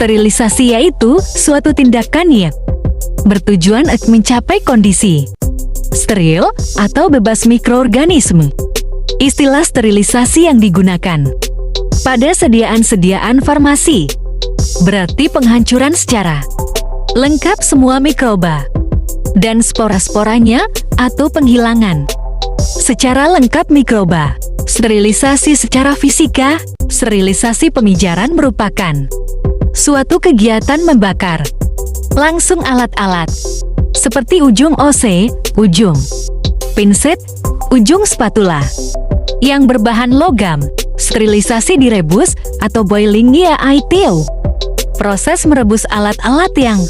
Sterilisasi yaitu suatu tindakan yang bertujuan untuk mencapai kondisi steril atau bebas mikroorganisme. Istilah sterilisasi yang digunakan pada sediaan-sediaan farmasi berarti penghancuran secara lengkap semua mikroba dan spora-sporanya atau penghilangan secara lengkap mikroba. Sterilisasi secara fisika, sterilisasi pemijaran merupakan suatu kegiatan membakar langsung alat-alat seperti ujung OC, ujung pinset, ujung spatula yang berbahan logam. Sterilisasi direbus atau boiling yaitu proses merebus alat-alat yang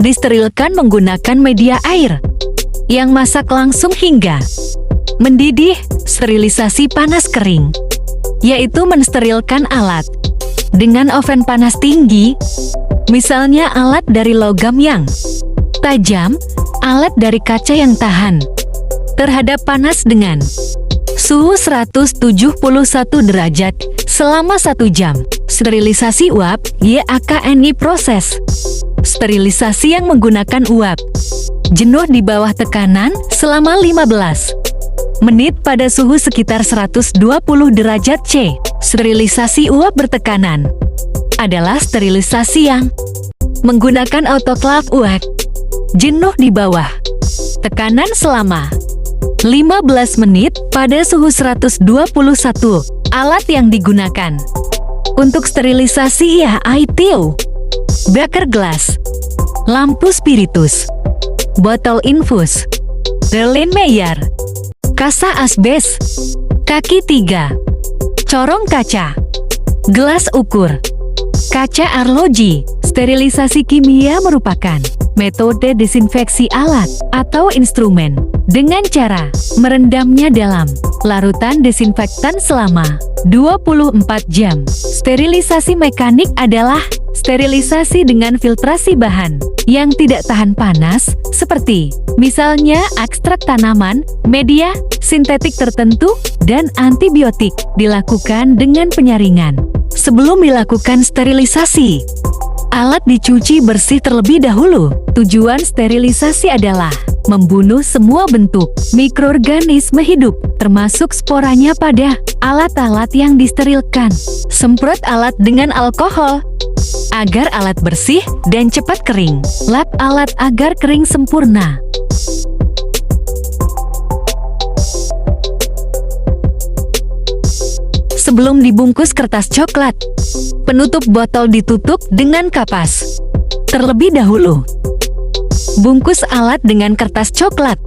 disterilkan menggunakan media air yang masak langsung hingga mendidih. Sterilisasi panas kering yaitu mensterilkan alat dengan oven panas tinggi, misalnya alat dari logam yang tajam, alat dari kaca yang tahan terhadap panas dengan suhu 171 derajat selama 1 jam. Sterilisasi uap YAKNI proses sterilisasi yang menggunakan uap jenuh di bawah tekanan selama 15 menit pada suhu sekitar 120 derajat C. Sterilisasi uap bertekanan adalah sterilisasi yang menggunakan autoklaf uap jenuh di bawah tekanan selama 15 menit pada suhu 121. Alat yang digunakan untuk sterilisasi yaitu beker gelas, lampu spiritus, botol infus, Erlenmeyer, kasa asbes, kaki 3, corong kaca, gelas ukur, kaca arloji. Sterilisasi kimia merupakan metode desinfeksi alat atau instrumen dengan cara merendamnya dalam larutan desinfektan selama 24 jam. Sterilisasi mekanik adalah sterilisasi dengan filtrasi bahan yang tidak tahan panas, seperti misalnya ekstrak tanaman, media sintetik tertentu, dan antibiotik. Dilakukan dengan penyaringan. Sebelum dilakukan sterilisasi, alat dicuci bersih terlebih dahulu. Tujuan sterilisasi adalah membunuh semua bentuk mikroorganisme hidup, termasuk sporanya pada alat-alat yang disterilkan. Semprot alat dengan alkohol agar alat bersih dan cepat kering. Lap alat agar kering sempurna. Sebelum dibungkus kertas coklat, penutup botol ditutup dengan kapas terlebih dahulu. Bungkus alat dengan kertas coklat.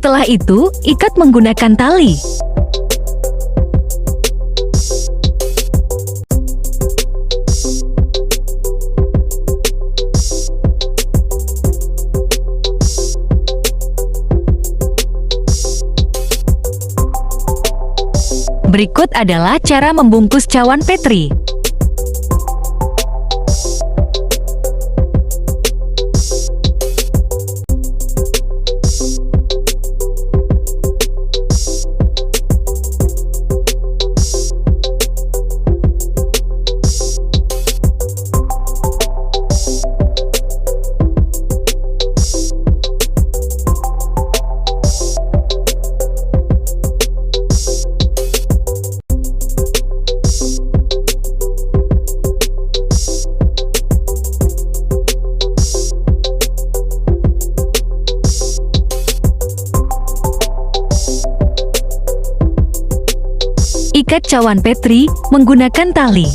Setelah itu, ikat menggunakan tali. Berikut adalah cara membungkus cawan Petri. Ikat cawan Petri menggunakan tali.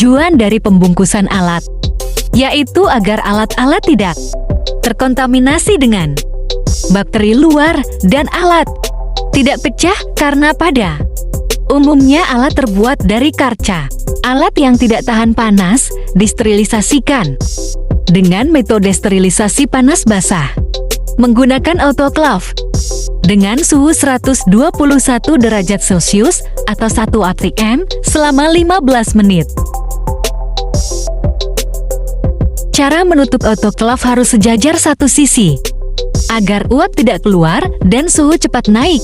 tujuan dari pembungkusan alat, yaitu agar alat-alat tidak terkontaminasi dengan bakteri luar dan alat tidak pecah karena pada umumnya alat terbuat dari kaca. Alat yang tidak tahan panas disterilisasikan dengan metode sterilisasi panas basah menggunakan autoclave dengan suhu 121 derajat Celcius atau 1 atm selama 15 menit. Cara menutup autoclave harus sejajar satu sisi agar uap tidak keluar dan suhu cepat naik.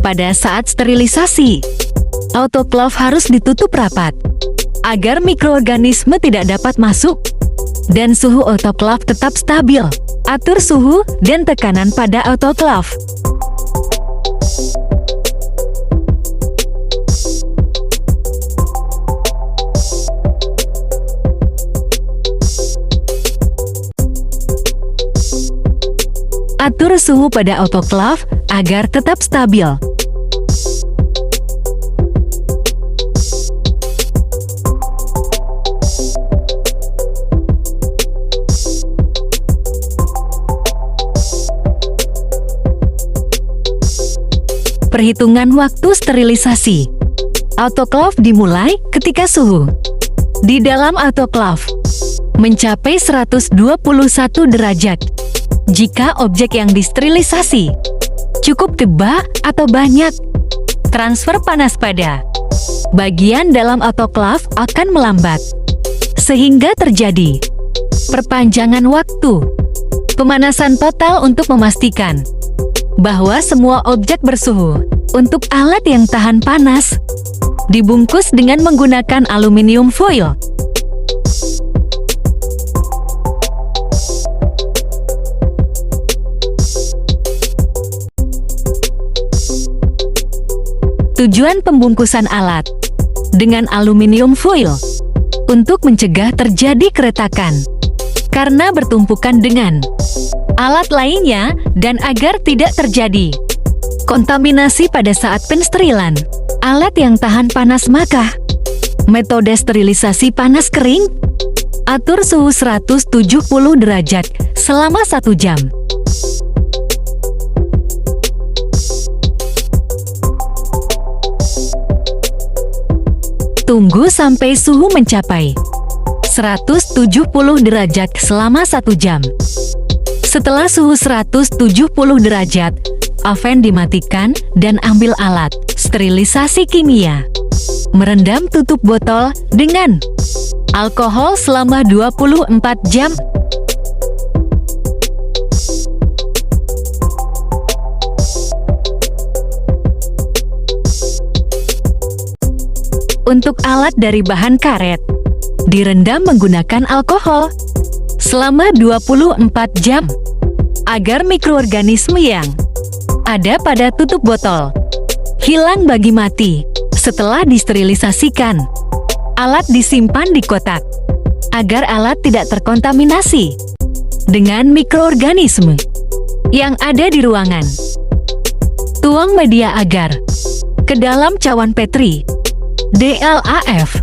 Pada saat sterilisasi, autoclave harus ditutup rapat agar mikroorganisme tidak dapat masuk dan suhu autoclave tetap stabil. Atur suhu dan tekanan pada autoclave. Atur suhu pada autoclave agar tetap stabil. Perhitungan waktu sterilisasi. Autoclave dimulai ketika suhu di dalam autoclave mencapai 121 derajat. Jika objek yang disterilisasi cukup tebal atau banyak, transfer panas pada bagian dalam autoclave akan melambat, sehingga terjadi perpanjangan waktu pemanasan total untuk memastikan bahwa semua objek bersuhu. Untuk alat yang tahan panas, dibungkus dengan menggunakan aluminium foil. Tujuan pembungkusan alat dengan aluminium foil untuk mencegah terjadi keretakan karena bertumpukan dengan alat lainnya dan agar tidak terjadi kontaminasi pada saat pensterilan alat yang tahan panas. Maka metode sterilisasi panas kering, atur suhu 170 derajat selama 1 jam. Tunggu sampai suhu mencapai 170 derajat selama 1 jam. Setelah suhu 170 derajat, oven dimatikan dan ambil alat sterilisasi kimia. Merendam tutup botol dengan alkohol selama 24 jam. Untuk alat dari bahan karet, direndam menggunakan alkohol selama 24 jam agar mikroorganisme yang ada pada tutup botol hilang bagi mati. Setelah disterilisasikan, alat disimpan di kotak agar alat tidak terkontaminasi dengan mikroorganisme yang ada di ruangan. Tuang media agar ke dalam cawan Petri DLAF.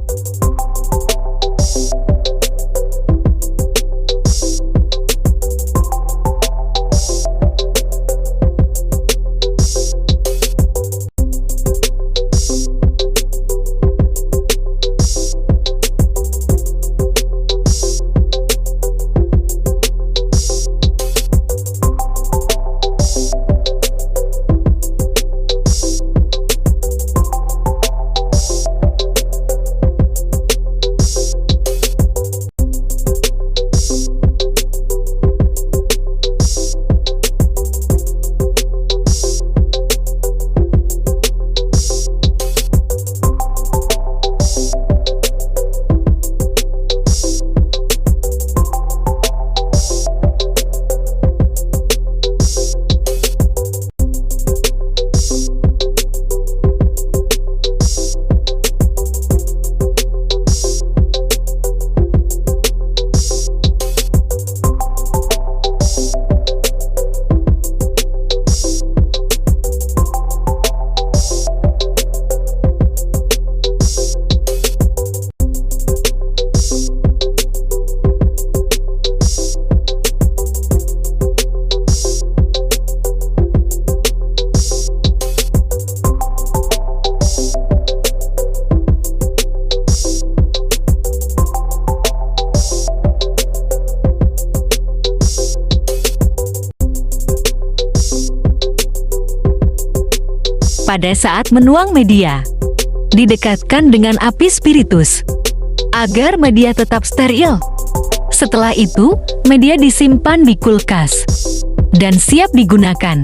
Pada saat menuang media, didekatkan dengan api spiritus agar media tetap steril. Setelah itu, media disimpan di kulkas dan siap digunakan.